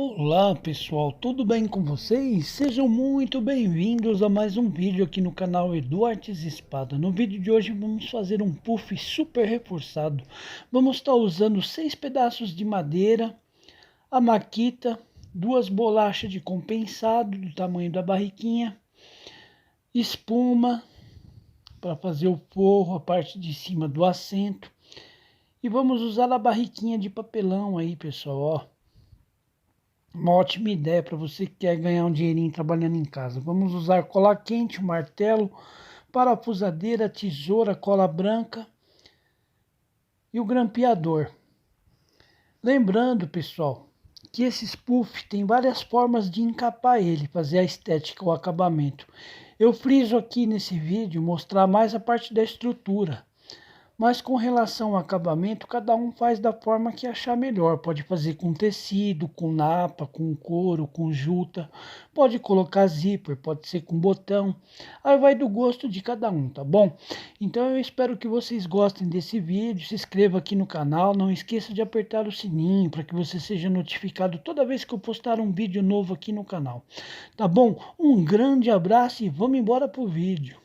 Olá pessoal, tudo bem com vocês? Sejam muito bem-vindos a mais um vídeo aqui no canal Edu Artes Espada. No vídeo de hoje vamos fazer um puff super reforçado. Vamos estar usando 6 pedaços de madeira, a maquita, 2 bolachas de compensado do tamanho da barriquinha, espuma para fazer o forro, a parte de cima do assento. E vamos usar a barriquinha de papelão aí, pessoal, ó. Uma ótima ideia para você que quer ganhar um dinheirinho trabalhando em casa. Vamos usar cola quente, martelo, parafusadeira, tesoura, cola branca e o grampeador. Lembrando, pessoal, que esses puff tem várias formas de encapar ele, fazer a estética, o acabamento. Eu friso aqui nesse vídeo mostrar mais a parte da estrutura. Mas com relação ao acabamento, cada um faz da forma que achar melhor. Pode fazer com tecido, com napa, com couro, com juta. Pode colocar zíper, pode ser com botão. Aí vai do gosto de cada um, tá bom? Então eu espero que vocês gostem desse vídeo. Se inscreva aqui no canal. Não esqueça de apertar o sininho para que você seja notificado toda vez que eu postar um vídeo novo aqui no canal. Tá bom? Um grande abraço e vamos embora pro vídeo.